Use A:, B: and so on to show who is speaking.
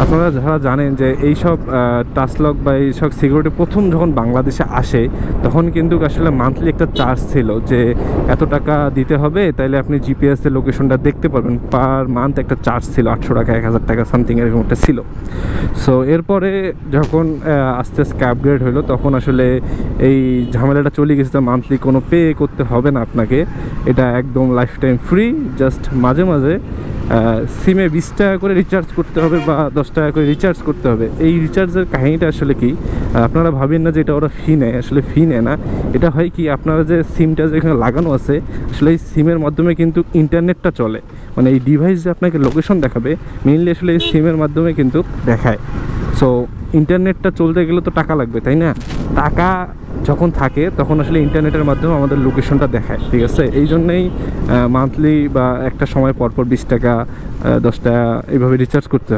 A: আপনারা যারা জানেন যে এইসব টাচ লক বা এইসব সিকিউরিটি প্রথম যখন বাংলাদেশে আসে তখন কিন্তু আসলে মান্থলি একটা চার্জ ছিল যে এত টাকা দিতে হবে, তাইলে আপনি জিপিএসের লোকেশনটা দেখতে পারবেন। পার মান্থ একটা চার্জ ছিল 800 টাকা 1000 টাকা সামথিং এরকম একটা ছিল। সো এরপরে যখন আস্তে আস্তে আপগ্রেড হলো তখন আসলে এই ঝামেলাটা চলে গেছে, মান্থলি কোনো পে করতে হবে না আপনাকে, এটা একদম লাইফ টাইম ফ্রি। জাস্ট মাঝে মাঝে সিমে 20 টাকা করে রিচার্জ করতে হবে বা 10 টাকা করে রিচার্জ করতে হবে। এই রিচার্জের কাহিনিটা আসলে কি, আপনারা ভাবেন না যে এটা ওরা ফি নেয়, আসলে ফি নেয় না। এটা হয় কি, আপনারা যে সিমটা যেখানে লাগানো আছে আসলে এই সিমের মাধ্যমে কিন্তু ইন্টারনেটটা চলে, মানে এই ডিভাইস যে আপনাকে লোকেশন দেখাবে মেইনলি আসলে এই সিমের মাধ্যমে কিন্তু দেখায়। সো ইন্টারনেটটা চলতে গেলে তো টাকা লাগবে, তাই না? টাকা যখন থাকে তখন আসলে ইন্টারনেটের মাধ্যমে আমাদের লোকেশনটা দেখায়, ঠিক আছে? এই জন্যেই মান্থলি বা একটা সময় পরপর 20 টাকা 10 টাকা এইভাবে রিচার্জ করতে হয়।